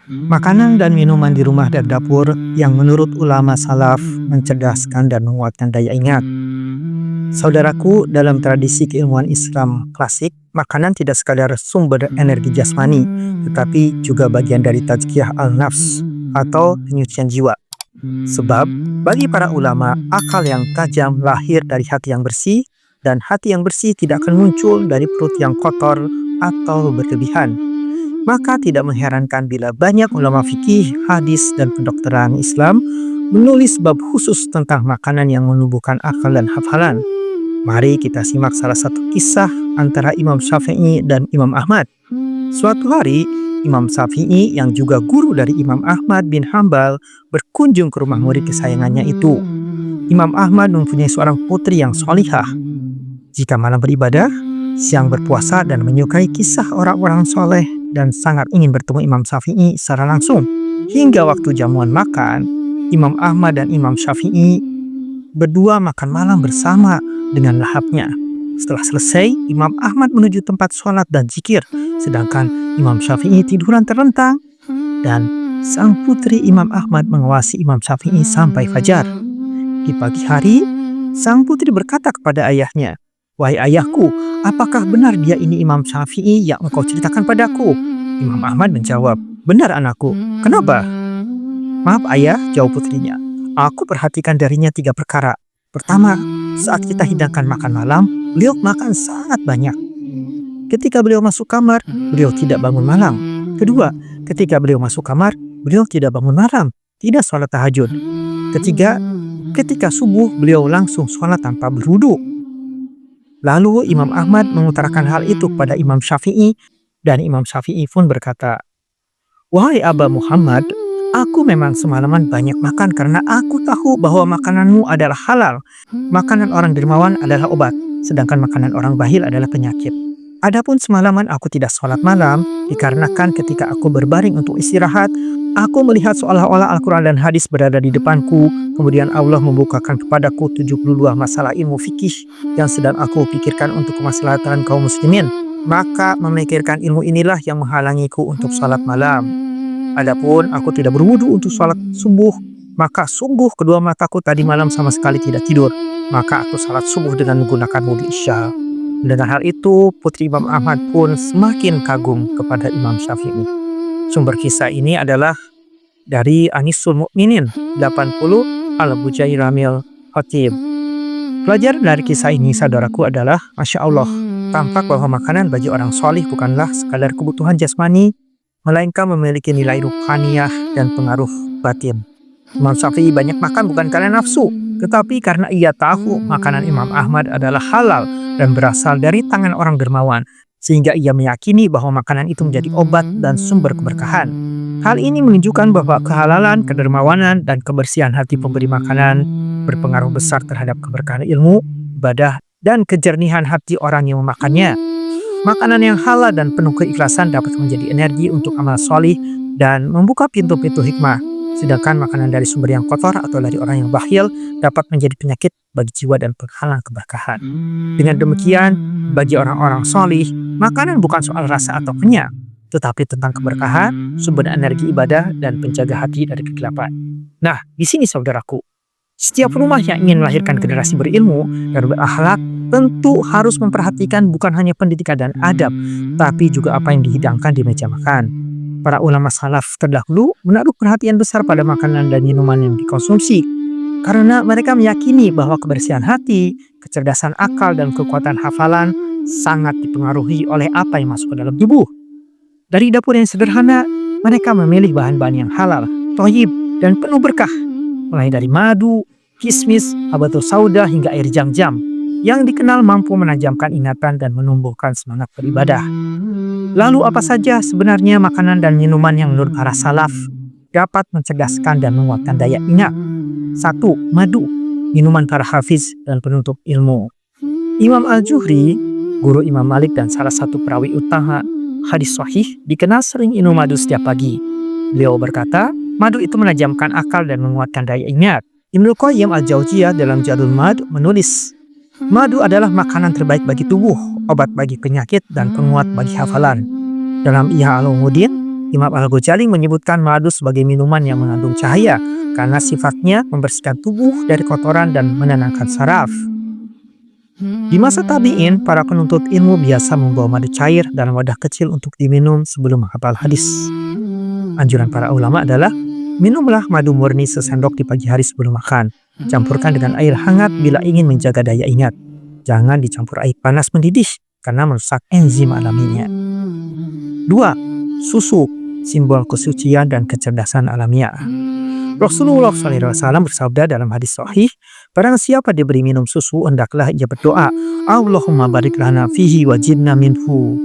Makanan dan minuman di rumah dan dapur yang menurut ulama salaf mencerdaskan dan menguatkan daya ingat. Saudaraku, dalam tradisi keilmuan Islam klasik, makanan tidak sekadar sumber energi jasmani, tetapi juga bagian dari tazkiyah al-nafs atau penyucian jiwa. Sebab, bagi para ulama, akal yang tajam lahir dari hati yang bersih, dan hati yang bersih tidak akan muncul dari perut yang kotor atau berlebihan. Maka tidak mengherankan bila banyak ulama fikih, hadis, dan kedokteran Islam menulis bab khusus tentang makanan yang menumbuhkan akal dan hafalan. Mari kita simak salah satu kisah antara Imam Syafi'i dan Imam Ahmad. Suatu hari, Imam Syafi'i yang juga guru dari Imam Ahmad bin Hambal berkunjung ke rumah murid kesayangannya itu. Imam Ahmad mempunyai seorang putri yang solihah. Jika malam beribadah, siang berpuasa dan menyukai kisah orang-orang soleh dan sangat ingin bertemu Imam Syafi'i secara langsung. Hingga waktu jamuan makan, Imam Ahmad dan Imam Syafi'i berdua makan malam bersama dengan lahapnya. Setelah selesai, Imam Ahmad menuju tempat sholat dan zikir, sedangkan Imam Syafi'i tiduran terlentang, dan sang putri Imam Ahmad mengawasi Imam Syafi'i sampai fajar. Di pagi hari, sang putri berkata kepada ayahnya, "Wahai ayahku, apakah benar dia ini Imam Syafi'i yang engkau ceritakan padaku?" Imam Ahmad menjawab, "Benar anakku. Kenapa?" "Maaf ayah," jawab putrinya. "Aku perhatikan darinya 3 perkara. Pertama, saat kita hidangkan makan malam, beliau makan sangat banyak. Ketika beliau masuk kamar, beliau tidak bangun malam. Kedua, ketika beliau masuk kamar, beliau tidak bangun malam, tidak sholat tahajud. Ketiga, ketika subuh, beliau langsung sholat tanpa berwudu." Lalu Imam Ahmad mengutarakan hal itu kepada Imam Syafi'i, dan Imam Syafi'i pun berkata, "Wahai Aba Muhammad, aku memang semalaman banyak makan karena aku tahu bahwa makananmu adalah halal. Makanan orang dermawan adalah obat, sedangkan makanan orang bakhil adalah penyakit. Adapun semalaman aku tidak sholat malam, dikarenakan ketika aku berbaring untuk istirahat, aku melihat seolah-olah Al-Quran dan hadis berada di depanku, kemudian Allah membukakan kepadaku 72 masalah ilmu fikih yang sedang aku pikirkan untuk kemaslahatan kaum muslimin. Maka memikirkan ilmu inilah yang menghalangiku untuk sholat malam. Adapun aku tidak berwudu untuk sholat subuh, maka sungguh kedua mataku tadi malam sama sekali tidak tidur. Maka aku sholat subuh dengan menggunakan wudu isya." Dengan hal itu, putri Imam Ahmad pun semakin kagum kepada Imam Syafi'i. Sumber kisah ini adalah dari Anisul Mukminin 80 Al-Bujairamil Khatib. Pelajaran dari kisah ini, saudaraku, adalah Masya Allah, tampak bahwa makanan bagi orang solih bukanlah sekadar kebutuhan jasmani, melainkan memiliki nilai ruhaniyah dan pengaruh batin. Imam Syafi'i banyak makan bukan karena nafsu, tetapi karena ia tahu makanan Imam Ahmad adalah halal dan berasal dari tangan orang dermawan, sehingga ia meyakini bahwa makanan itu menjadi obat dan sumber keberkahan. Hal ini menunjukkan bahwa kehalalan, kedermawanan, dan kebersihan hati pemberi makanan berpengaruh besar terhadap keberkahan ilmu, ibadah, dan kejernihan hati orang yang memakannya. Makanan yang halal dan penuh keikhlasan dapat menjadi energi untuk amal solih dan membuka pintu-pintu hikmah. Sedangkan makanan dari sumber yang kotor atau dari orang yang bakhil dapat menjadi penyakit bagi jiwa dan penghalang keberkahan. Dengan demikian, bagi orang-orang solih, makanan bukan soal rasa atau kenyang, tetapi tentang keberkahan, sumber energi ibadah, dan penjaga hati dari kegelapan. Nah, di sini saudaraku, setiap rumah yang ingin melahirkan generasi berilmu dan berakhlak tentu harus memperhatikan bukan hanya pendidikan dan adab, tapi juga apa yang dihidangkan di meja makan. Para ulama salaf terdahulu menaruh perhatian besar pada makanan dan minuman yang dikonsumsi, karena mereka meyakini bahwa kebersihan hati, kecerdasan akal, dan kekuatan hafalan sangat dipengaruhi oleh apa yang masuk ke dalam tubuh. Dari dapur yang sederhana, mereka memilih bahan-bahan yang halal, thayyib, dan penuh berkah, mulai dari madu, kismis, habatus sauda, hingga air jam-jam, yang dikenal mampu menajamkan ingatan dan menumbuhkan semangat beribadah. Lalu apa saja sebenarnya makanan dan minuman yang menurut para salaf dapat mencerdaskan dan menguatkan daya ingat? 1. Madu, minuman para hafiz dan penuntut ilmu. Imam Al-Juhri, guru Imam Malik dan salah satu perawi utama hadis sahih, dikenal sering minum madu setiap pagi. Beliau berkata, madu itu menajamkan akal dan menguatkan daya ingat. Ibnu Qayyim Al-Jauziyah dalam Zadul Ma'ad menulis, madu adalah makanan terbaik bagi tubuh, obat bagi penyakit, dan penguat bagi hafalan. Dalam Ihya Ulumuddin, Imam Al-Ghazali menyebutkan madu sebagai minuman yang mengandung cahaya karena sifatnya membersihkan tubuh dari kotoran dan menenangkan saraf. Di masa tabi'in, para penuntut ilmu biasa membawa madu cair dalam wadah kecil untuk diminum sebelum menghafal hadis. Anjuran para ulama adalah minumlah madu murni sesendok di pagi hari sebelum makan. Campurkan dengan air hangat bila ingin menjaga daya ingat. Jangan dicampur air panas mendidih karena merusak enzim alaminya. 2. Susu, simbol kesucian dan kecerdasan alamiah. Rasulullah SAW bersabda dalam hadis sahih, barang siapa diberi minum susu, hendaklah ia berdoa, Allahumma barik lana fihi wajibna minhu.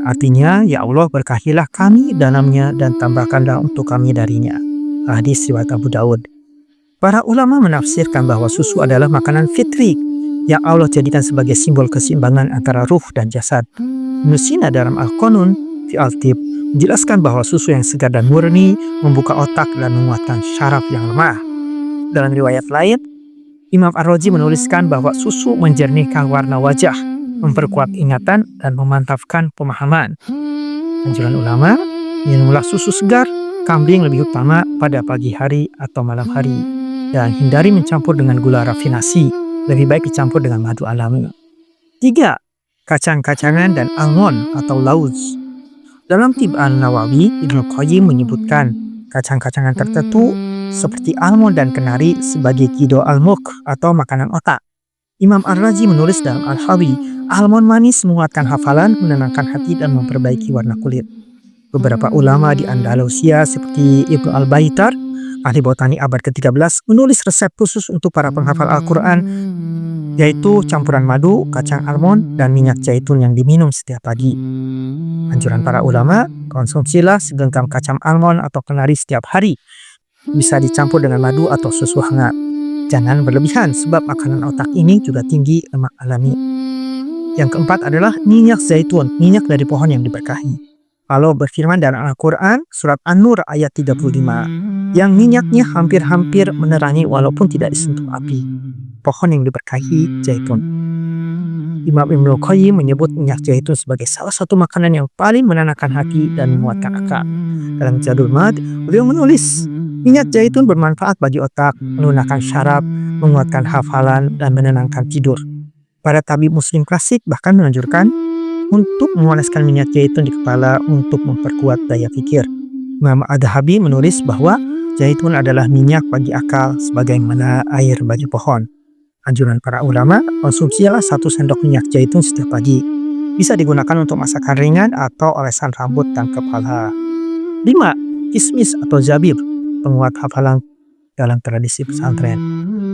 Artinya, ya Allah berkahilah kami dalamnya dan tambahkanlah untuk kami darinya. Hadis riwayat Abu Daud. Para ulama menafsirkan bahwa susu adalah makanan fitri yang Allah jadikan sebagai simbol keseimbangan antara ruh dan jasad. Ibnu Sina dalam Al-Qanun fi Al-Tib menjelaskan bahwa susu yang segar dan murni membuka otak dan menguatkan syaraf yang lemah. Dalam riwayat lain, Imam Ar-Razi menuliskan bahwa susu menjernihkan warna wajah, memperkuat ingatan, dan memantapkan pemahaman. Anjuran ulama, minumlah susu segar kambing lebih utama pada pagi hari atau malam hari. Dan hindari mencampur dengan gula rafinasi, lebih baik dicampur dengan madu alami. 3. Kacang-kacangan dan almond atau lauz. Dalam Tib An-Nawawi, Ibnu Qayyim menyebutkan kacang-kacangan tertentu seperti almond dan kenari sebagai kido al-muk atau makanan otak. Imam Ar-Razi menulis dalam Al-Hawi, almond manis menguatkan hafalan, menenangkan hati, dan memperbaiki warna kulit. Beberapa ulama di Andalusia seperti Ibnu Al-Baitar, ahli botani abad ke-13, menulis resep khusus untuk para penghafal Al-Quran, yaitu campuran madu, kacang almond, dan minyak zaitun yang diminum setiap pagi. Anjuran para ulama, konsumsilah segenggam kacang almond atau kenari setiap hari. Bisa dicampur dengan madu atau susu hangat. Jangan berlebihan sebab makanan otak ini juga tinggi lemak alami. Yang keempat adalah minyak zaitun, minyak dari pohon yang diberkahi. Allah berfirman dalam Al-Quran, surat An-Nur ayat 35, yang minyaknya hampir-hampir menerangi walaupun tidak disentuh api. Pohon yang diberkahi, zaitun. Imam Ibnu Qayyim menyebut minyak zaitun sebagai salah satu makanan yang paling menenangkan hati dan menguatkan akal. Dalam Zadul Ma'ad, beliau menulis, minyak zaitun bermanfaat bagi otak, melunakkan syaraf, menguatkan hafalan, dan menenangkan tidur. Para tabib muslim klasik bahkan menganjurkan untuk memolaskan minyak zaitun di kepala untuk memperkuat daya pikir. Imam Adhabi menulis bahwa zaitun adalah minyak bagi akal sebagaimana air bagi pohon. Anjuran para ulama, konsumsilah 1 sendok minyak zaitun setiap pagi. Bisa digunakan untuk masakan ringan atau olesan rambut dan kepala. 5. Kismis atau zabib, penguat hafalan dalam tradisi pesantren.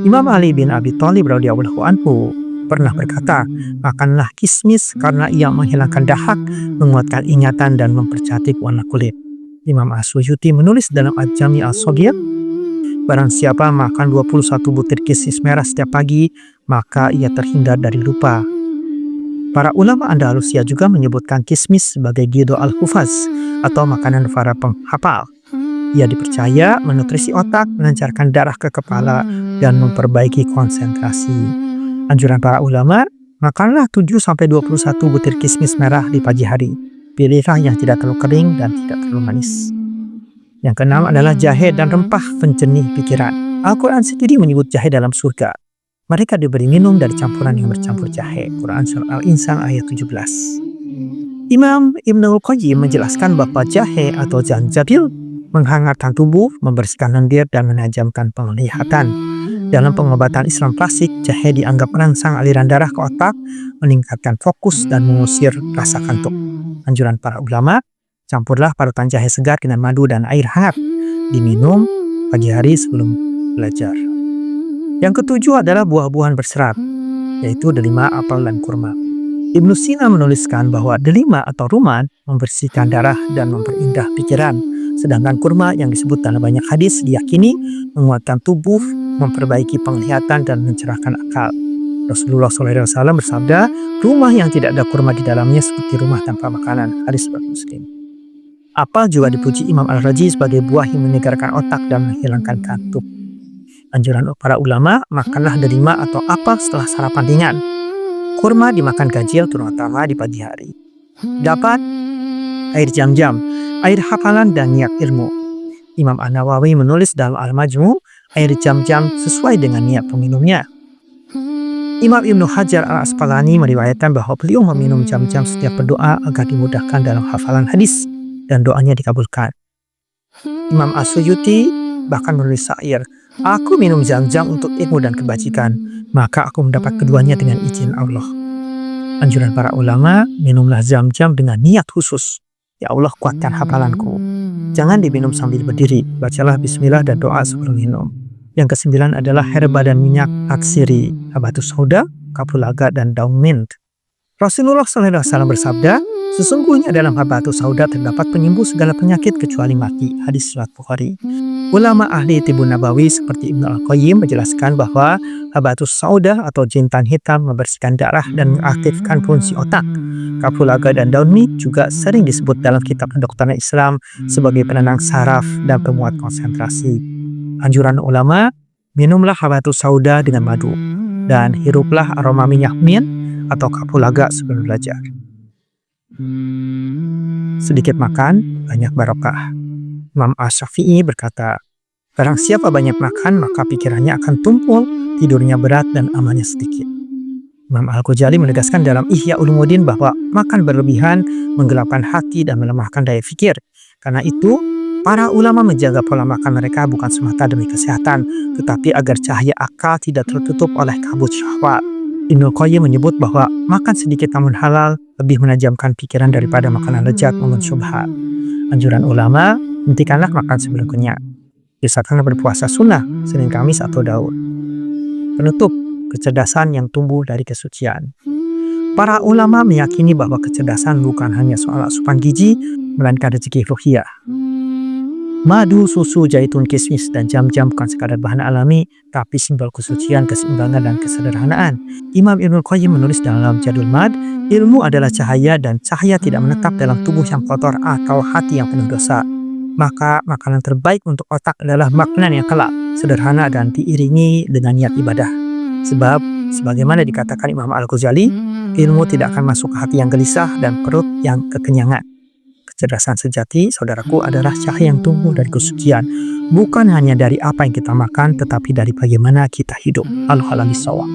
Imam Ali bin Abi Thalib radhiyallahu anhu pernah berkata, makanlah kismis karena ia menghilangkan dahak, menguatkan ingatan, dan mempercantik warna kulit. Imam As-Suyuti menulis dalam Al-Jami Al-Saghir, barang siapa makan 21 butir kismis merah setiap pagi, maka ia terhindar dari lupa. Para ulama Andalusia juga menyebutkan kismis sebagai gido al-hufaz atau makanan para penghafal. Ia dipercaya menutrisi otak, melancarkan darah ke kepala, dan memperbaiki konsentrasi. Anjuran para ulama, makanlah 7-21 butir kismis merah di pagi hari. Pilihlah yang tidak terlalu kering dan tidak terlalu manis. Yang keenam adalah jahe dan rempah penjernih pikiran. Al-Quran sendiri menyebut jahe dalam surga. Mereka diberi minum dari campuran yang bercampur jahe. Quran Surah Al-Insan ayat 17. Imam Ibnu Qayyim menjelaskan bahwa jahe atau zanjabil menghangatkan tubuh, membersihkan lendir, dan menajamkan penglihatan. Dalam pengobatan Islam klasik, jahe dianggap merangsang aliran darah ke otak, meningkatkan fokus, dan mengusir rasa kantuk. Anjuran para ulama, campurlah parutan jahe segar dengan madu dan air hangat. Diminum pagi hari sebelum belajar. Yang ketujuh adalah buah-buahan berserat, yaitu delima, apel, dan kurma. Ibnu Sina menuliskan bahwa delima atau rumman membersihkan darah dan memperindah pikiran. Sedangkan kurma yang disebut dalam banyak hadis diyakini menguatkan tubuh, memperbaiki penglihatan, dan mencerahkan akal. Rasulullah SAW bersabda, rumah yang tidak ada kurma di dalamnya seperti rumah tanpa makanan. Hadis riwayat Muslim. Apel juga dipuji Imam Al-Razi sebagai buah yang menyegarkan otak dan menghilangkan kantuk. Anjuran para ulama, makanlah delima atau apel setelah sarapan ringan. Kurma dimakan ganjil terutama di pagi hari. 8. Air jam-jam. air hafalan dan niat ilmu. Imam An-Nawawi menulis dalam Al-Majmu', air jam-jam sesuai dengan niat peminumnya. Imam Ibnu Hajar Al-Asqalani meriwayatkan bahwa beliau meminum jam-jam setiap berdoa agar dimudahkan dalam hafalan hadis dan doanya dikabulkan. Imam As-Suyuti bahkan menulis syair, "Aku minum jam-jam untuk ilmu dan kebajikan, maka aku mendapat keduanya dengan izin Allah." Anjuran para ulama, minumlah jam-jam dengan niat khusus. Ya Allah, kuatkan hafalanku. Jangan diminum sambil berdiri, bacalah bismillah dan doa sebelum minum. Yang ke-9 adalah herba dan minyak aksiri, habatus sauda, kapulaga, dan daun mint. Rasulullah SAW bersabda, sesungguhnya dalam habatus sauda terdapat penyembuh segala penyakit kecuali mati. Hadis riwayat Bukhari. Ulama ahli Tibbun Nabawi seperti Ibnu Al-Qayyim menjelaskan bahwa habatus sauda atau jintan hitam membersihkan darah dan mengaktifkan fungsi otak. Kapulaga dan daun mint juga sering disebut dalam kitab kedokteran Islam sebagai penenang saraf dan penguat konsentrasi. Anjuran ulama, minumlah habatus sauda dengan madu dan hiruplah aroma minyak mint atau kapulaga sebelum belajar. Sedikit makan, banyak barokah. Imam Asy-Syafi'i berkata, barang siapa banyak makan, maka pikirannya akan tumpul, tidurnya berat dan amalnya sedikit. Imam Al-Ghazali menegaskan dalam Ihya Ulumuddin bahwa makan berlebihan menggelapkan hati dan melemahkan daya pikir. Karena itu, para ulama menjaga pola makan mereka bukan semata demi kesehatan, tetapi agar cahaya akal tidak tertutup oleh kabut syahwat. Ibnu Qayyim menyebut bahwa makan sedikit namun halal lebih menajamkan pikiran daripada makanan lezat namun syubhat. Anjuran ulama, hentikanlah makan sebelum kenyang. Biasakanlah berpuasa sunnah, Senin Kamis atau Daud. Penutup, kecerdasan yang tumbuh dari kesucian. Para ulama meyakini bahwa kecerdasan bukan hanya soal asupan gizi, melainkan rezeki ruhiyah. Madu, susu, zaitun, kismis, dan jam-jam bukan sekadar bahan alami, tapi simbol kesucian, keseimbangan, dan kesederhanaan. Imam Ibnu Qayyim menulis dalam Zadul Ma'ad, ilmu adalah cahaya dan cahaya tidak menetap dalam tubuh yang kotor atau hati yang penuh dosa. Maka makanan terbaik untuk otak adalah makanan yang kelak, sederhana, dan diiringi dengan niat ibadah. Sebab, sebagaimana dikatakan Imam Al-Ghazali, ilmu tidak akan masuk ke hati yang gelisah dan perut yang kekenyangan. Kecerdasan sejati, saudaraku, adalah cahaya yang tumbuh dari kesucian. Bukan hanya dari apa yang kita makan, tetapi dari bagaimana kita hidup. Allahu a'lam bishawab.